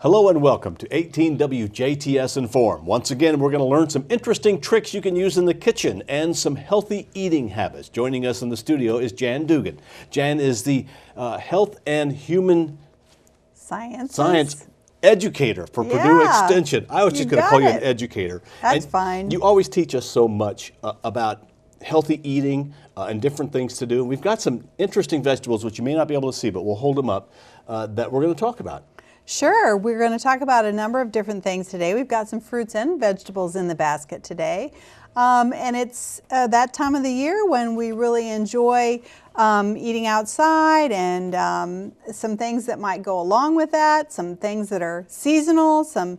Hello and welcome to 18 WJTS in.form. Once again, we're going to learn some interesting tricks you can use in the kitchen and some healthy eating habits. Joining us in the studio is Jan Dougan. Jan is the Health and Human Science Educator for Purdue Extension. I was just going to call you an educator. That's fine. You always teach us so much about healthy eating and different things to do. We've got some interesting vegetables, which you may not be able to see, but we'll hold them up, that we're going to talk about. Sure, we're going to talk about a number of different things today. We've got some fruits and vegetables in the basket today. And it's that time of the year when we really enjoy eating outside, and some things that might go along with that, some things that are seasonal, some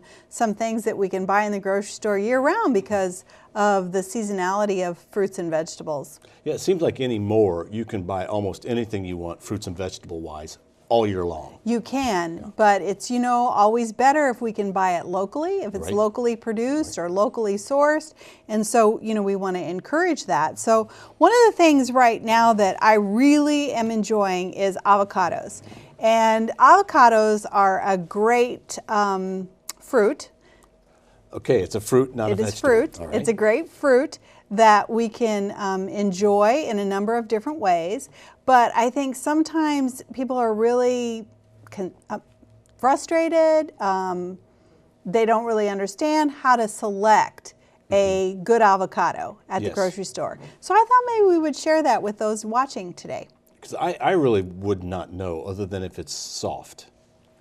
things that we can buy in the grocery store year-round because of the seasonality of fruits and vegetables. Yeah, it seems like anymore you can buy almost anything you want, fruits and vegetable-wise, all year long. You can, but it's, always better if we can buy it locally, if it's locally produced or locally sourced. And so, we want to encourage that. So one of the things right now that I really am enjoying is avocados. And avocados are a great fruit. Okay, it's a fruit, not a vegetable. It is fruit. All right. It's a great fruit that we can enjoy in a number of different ways. But I think sometimes people are really frustrated. They don't really understand how to select a good avocado at the grocery store. So I thought maybe we would share that with those watching today. Because I really would not know, other than if it's soft.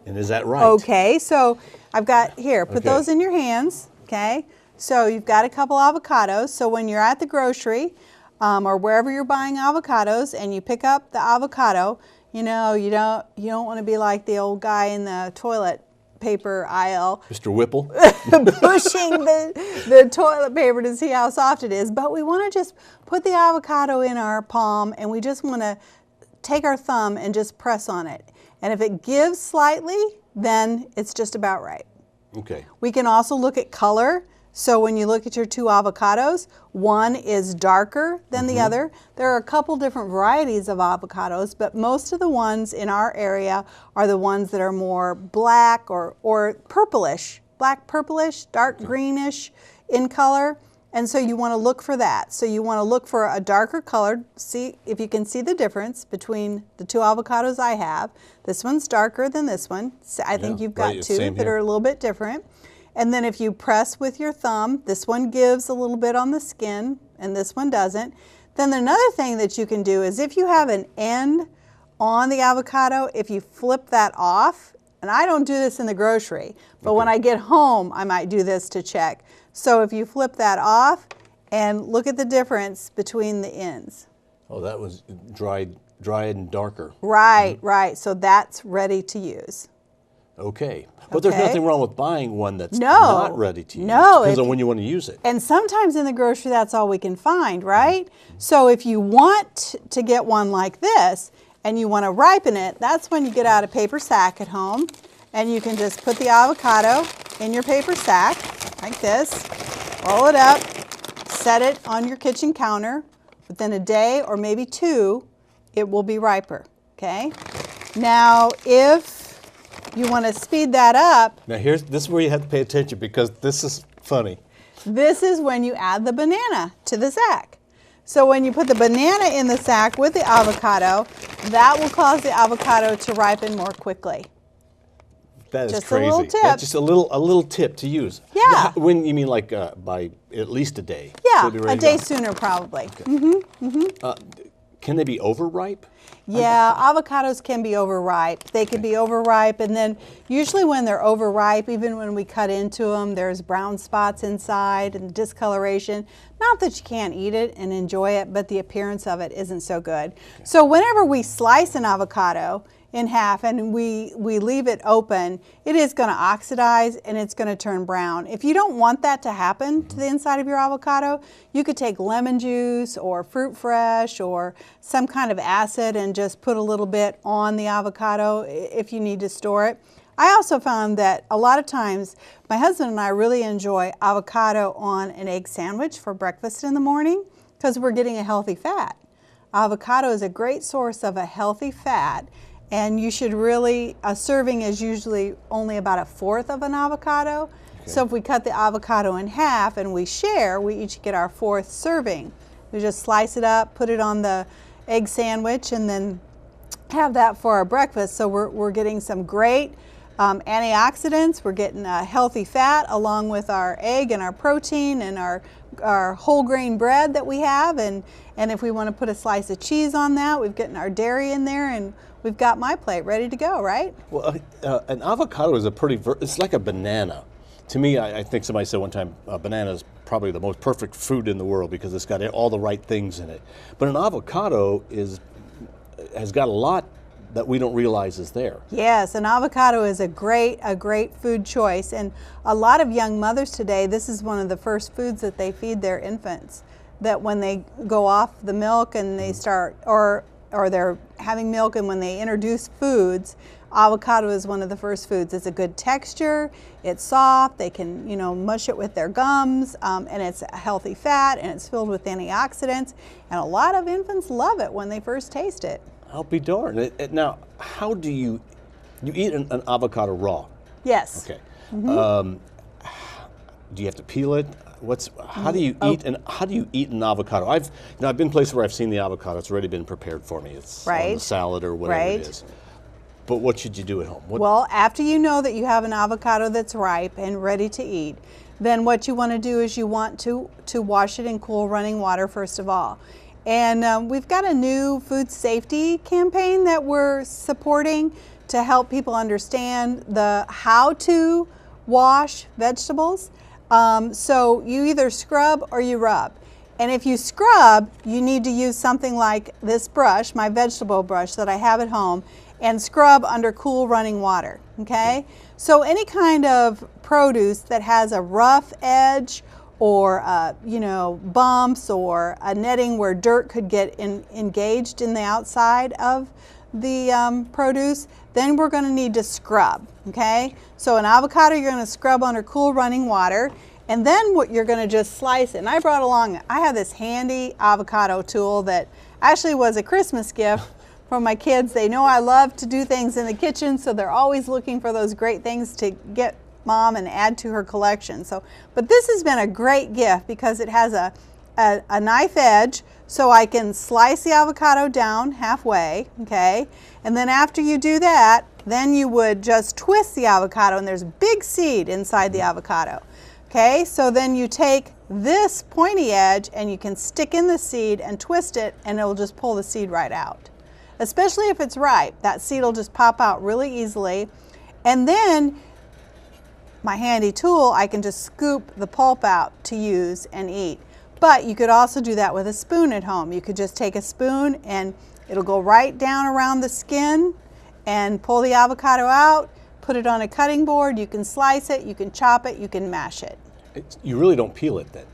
And is that right? Okay, so I've got here, put those in your hands, okay? So you've got a couple avocados. So when you're at the grocery or wherever you're buying avocados and you pick up the avocado, you don't want to be like the old guy in the toilet paper aisle. Mr. Whipple. Pushing the toilet paper to see how soft it is. But we want to just put the avocado in our palm, and we just want to take our thumb and just press on it. And if it gives slightly, then it's just about right. Okay. We can also look at color. So when you look at your two avocados, one is darker than the other. There are a couple different varieties of avocados, but most of the ones in our area are the ones that are more black or purplish, black purplish, dark greenish in color. And so you want to look for that. So you want to look for a darker color. See if you can see the difference between the two avocados I have. This one's darker than this one. So I think you've got two that are a little bit different. And then if you press with your thumb, this one gives a little bit on the skin and this one doesn't. Then another thing that you can do is if you have an end on the avocado, if you flip that off, and I don't do this in the grocery, but when I get home, I might do this to check. So if you flip that off and look at the difference between the ends. Oh, that was dried and darker. Right, right. So that's ready to use. Okay. But there's nothing wrong with buying one that's not ready to use. No. Depends on when you want to use it. And sometimes in the grocery, that's all we can find, right? So if you want to get one like this and you want to ripen it, that's when you get out a paper sack at home and you can just put the avocado in your paper sack like this, roll it up, set it on your kitchen counter. Within a day or maybe two, it will be riper, okay? Now, if you want to speed that up. Now this is where you have to pay attention because this is funny. This is when you add the banana to the sack. So when you put the banana in the sack with the avocado, that will cause the avocado to ripen more quickly. That is just crazy. A little tip. That's just a little tip to use. Yeah. When you mean like by at least a day? Yeah, a day sooner probably. Okay. Can they be overripe? Yeah, avocados can be overripe. They can be overripe, and then usually when they're overripe, even when we cut into them, there's brown spots inside and discoloration. Not that you can't eat it and enjoy it, but the appearance of it isn't so good. Okay. So whenever we slice an avocado in half and we leave it open, it is going to oxidize and it's going to turn brown. If you don't want that to happen to the inside of your avocado, you could take lemon juice or fruit fresh or some kind of acid and just put a little bit on the avocado if you need to store it. I also found that a lot of times my husband and I really enjoy avocado on an egg sandwich for breakfast in the morning because we're getting a healthy fat. Avocado is a great source of a healthy fat. And you should really, a serving is usually only about a fourth of an avocado. Okay. So if we cut the avocado in half and we share, we each get our fourth serving. We just slice it up, put it on the egg sandwich, and then have that for our breakfast. So we're getting some great antioxidants, we're getting a healthy fat along with our egg and our protein and our whole grain bread that we have, and if we want to put a slice of cheese on that, we've gotten our dairy in there, and we've got my plate ready to go, right? Well, an avocado is it's like a banana. To me, I think somebody said one time, a banana is probably the most perfect fruit in the world because it's got all the right things in it. But an avocado has got a lot that we don't realize is there. Yes, an avocado is a great food choice, and a lot of young mothers today, this is one of the first foods that they feed their infants. That when they go off the milk and they start, or they're having milk, and when they introduce foods, avocado is one of the first foods. It's a good texture, it's soft, they can mush it with their gums, and it's a healthy fat, and it's filled with antioxidants, and a lot of infants love it when they first taste it. I'll be darned. Now, how do you eat an avocado raw? Yes. Okay. Do you have to peel it? How do you eat an avocado? I've been places where I've seen the avocado. It's already been prepared for me. It's on the salad or whatever it is. But what should you do at home? Well, after you know that you have an avocado that's ripe and ready to eat, then what you want to do is you want to wash it in cool running water first of all. And we've got a new food safety campaign that we're supporting to help people understand how to wash vegetables. So you either scrub or you rub. And if you scrub, you need to use something like this brush, my vegetable brush that I have at home, and scrub under cool running water, okay? So any kind of produce that has a rough edge or bumps or a netting where dirt could get engaged in the outside of the produce, then we're going to need to scrub, okay? So an avocado, you're going to scrub under cool running water, and then what you're going to just slice it. And I have this handy avocado tool that actually was a Christmas gift from my kids. They know I love to do things in the kitchen, so they're always looking for those great things to get Mom and add to her collection. But this has been a great gift because it has a knife edge, so I can slice the avocado down halfway, okay? And then after you do that, then you would just twist the avocado, and there's a big seed inside the avocado. Okay, so then you take this pointy edge and you can stick in the seed and twist it, and it'll just pull the seed right out. Especially if it's ripe, that seed will just pop out really easily. And then my handy tool, I can just scoop the pulp out to use and eat. But you could also do that with a spoon at home. You could just take a spoon and it'll go right down around the skin and pull the avocado out, put it on a cutting board. You can slice it, you can chop it, you can mash it. You really don't peel it then?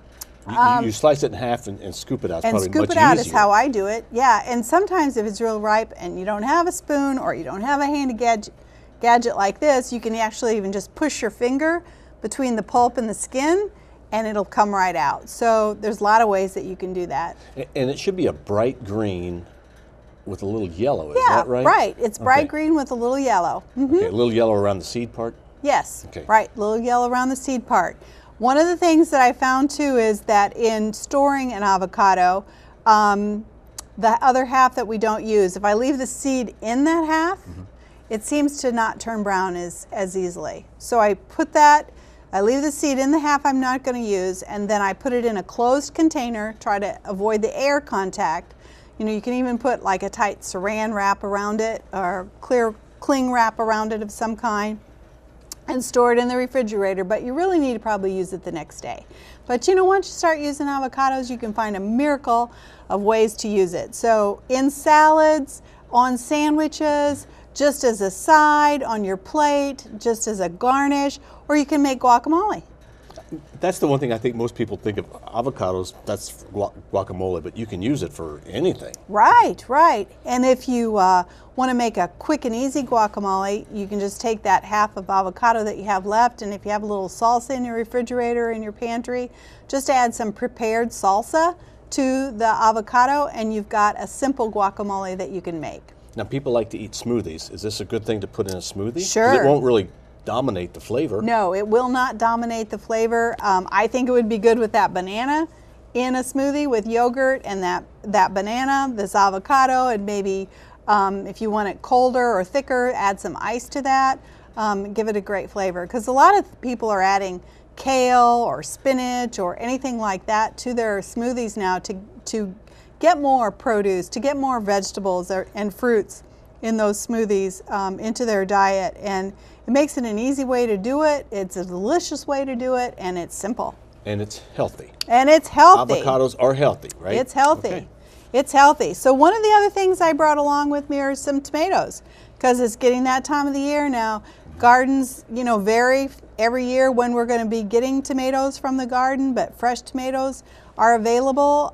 You slice it in half and scoop it out. It's and probably scoop much it out easier. is how I do it. Yeah, and sometimes if it's real ripe and you don't have a spoon or you don't have a handy gadget like this, you can actually even just push your finger between the pulp and the skin and it'll come right out. So there's a lot of ways that you can do that. And it should be a bright green with a little yellow, is that right? Yeah, right. It's bright green with a little yellow. Mm-hmm. Okay, a little yellow around the seed part? Yes, okay. Right, a little yellow around the seed part. One of the things that I found too is that in storing an avocado, the other half that we don't use, if I leave the seed in that half, it seems to not turn brown as easily. So I leave the seed in the half I'm not going to use, and then I put it in a closed container, try to avoid the air contact. You can even put like a tight saran wrap around it or clear cling wrap around it of some kind and store it in the refrigerator, but you really need to probably use it the next day. But once you start using avocados, you can find a miracle of ways to use it. So in salads, on sandwiches, just as a side, on your plate, just as a garnish, or you can make guacamole. That's the one thing I think most people think of avocados, that's guacamole, but you can use it for anything. Right, right. And if you want to make a quick and easy guacamole, you can just take that half of avocado that you have left, and if you have a little salsa in your refrigerator, in your pantry, just add some prepared salsa to the avocado, and you've got a simple guacamole that you can make. Now, people like to eat smoothies. Is this a good thing to put in a smoothie? 'Cause Sure. it won't really dominate the flavor. No, it will not dominate the flavor. I think it would be good with that banana in a smoothie with yogurt and that banana, this avocado, and maybe if you want it colder or thicker, add some ice to that. Give it a great flavor, because a lot of people are adding kale or spinach or anything like that to their smoothies now to get more produce, to get more vegetables and fruits in those smoothies into their diet. And it makes it an easy way to do it. It's a delicious way to do it, and it's simple. And it's healthy. And it's healthy. Avocados are healthy, right? It's healthy. Okay. It's healthy. So one of the other things I brought along with me are some tomatoes, because it's getting that time of the year now. Gardens, vary every year when we're going to be getting tomatoes from the garden, but fresh tomatoes are available.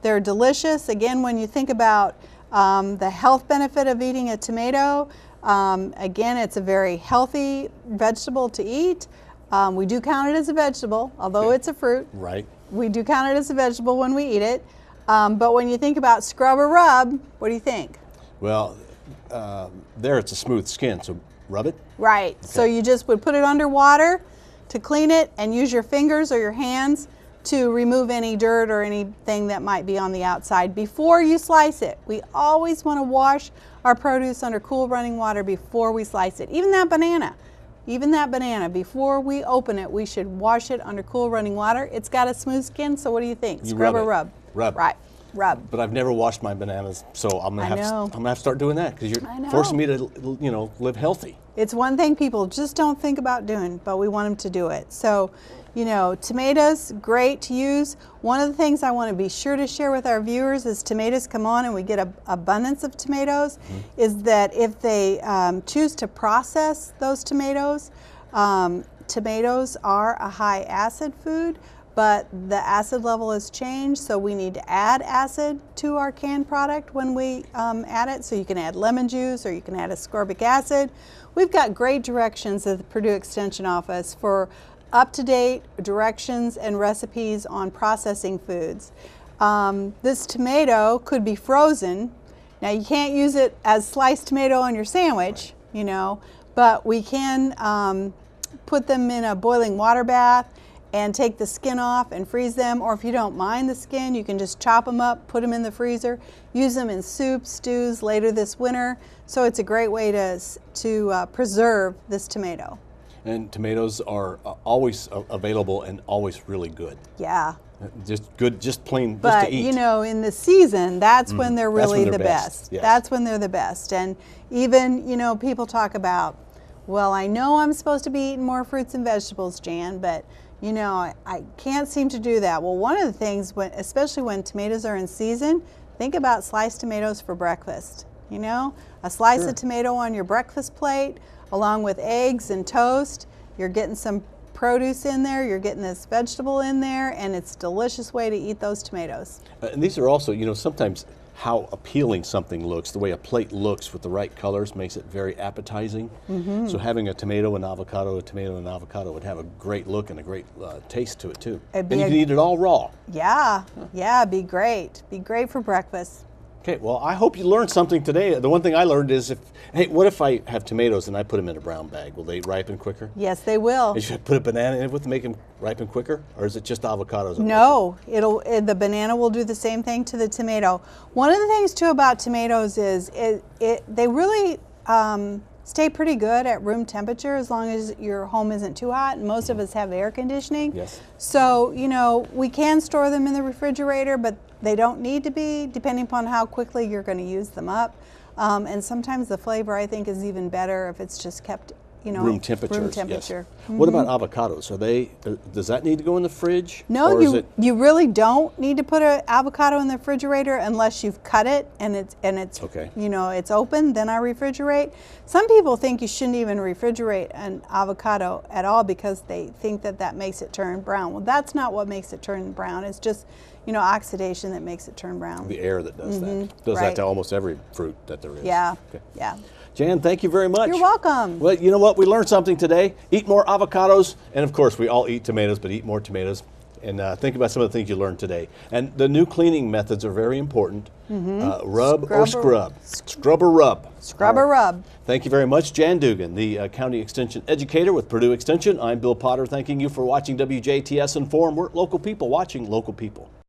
They're delicious. Again, when you think about the health benefit of eating a tomato, again, it's a very healthy vegetable to eat. We do count it as a vegetable, although it's a fruit. Right. We do count it as a vegetable when we eat it. But when you think about scrub or rub, what do you think? Well, there it's a smooth skin, so rub it. Right. Okay. So you just would put it under water to clean it and use your fingers or your hands to remove any dirt or anything that might be on the outside before you slice it. We always want to wash our produce under cool running water before we slice it. Even that banana, before we open it, we should wash it under cool running water. It's got a smooth skin, so what do you think? Scrub or rub? Rub. Right. Rub. But I've never washed my bananas, so I'm gonna have to start doing that, because you're forcing me to live healthy. It's one thing people just don't think about doing, but we want them to do it. So, tomatoes, great to use. One of the things I want to be sure to share with our viewers as tomatoes come on and we get an abundance of tomatoes, is that if they choose to process those tomatoes, tomatoes are a high acid food, but the acid level has changed, so we need to add acid to our canned product when we add it. So you can add lemon juice, or you can add ascorbic acid. We've got great directions at the Purdue Extension Office for up-to-date directions and recipes on processing foods. This tomato could be frozen. Now, you can't use it as sliced tomato on your sandwich, but we can put them in a boiling water bath and take the skin off and freeze them. Or if you don't mind the skin, you can just chop them up, put them in the freezer, use them in soups, stews later this winter. So it's a great way to preserve this tomato. And tomatoes are always available and always really good. Yeah. Just good, just plain, but, just to eat. In the season, that's when they're really the best. Yes. That's when they're the best. And even, people talk about, well, I know I'm supposed to be eating more fruits and vegetables, Jan, but I can't seem to do that. Well, one of the things, especially when tomatoes are in season, think about sliced tomatoes for breakfast. A slice of tomato on your breakfast plate, along with eggs and toast. You're getting some produce in there, you're getting this vegetable in there, and it's a delicious way to eat those tomatoes. And these are also, sometimes how appealing something looks, the way a plate looks with the right colors makes it very appetizing. So having a tomato and avocado would have a great look and a great taste to it too. And you can eat it all raw. Yeah, be great. Be great for breakfast. Okay, well, I hope you learned something today. The one thing I learned is, what if I have tomatoes and I put them in a brown bag? Will they ripen quicker? Yes, they will. And should I put a banana in it to make them ripen quicker? Or is it just avocados? No, the banana will do the same thing to the tomato. One of the things, too, about tomatoes is they really stay pretty good at room temperature as long as your home isn't too hot. And most of us have air conditioning. Yes. So, we can store them in the refrigerator, but they don't need to be, depending upon how quickly you're going to use them up. And sometimes the flavor, I think, is even better if it's just kept, room temperature. Room temperature. Yes. What about avocados? Does that need to go in the fridge? No, you really don't need to put an avocado in the refrigerator unless you've cut it and it's okay. It's open. Then I refrigerate. Some people think you shouldn't even refrigerate an avocado at all because they think that makes it turn brown. Well, that's not what makes it turn brown. It's just oxidation that makes it turn brown. The air that does that. Does that to almost every fruit that there is. Yeah. Okay. Yeah. Jan, thank you very much. You're welcome. Well, you know what? We learned something today. Eat more avocados. And of course, we all eat tomatoes, but eat more tomatoes And think about some of the things you learned today. And the new cleaning methods are very important. Rub or scrub. Scrub or rub. Scrub or rub. Thank you very much, Jan Dougan, the County Extension Educator with Purdue Extension. I'm Bill Potter, thanking you for watching WJTS in.form. We're local people watching local people.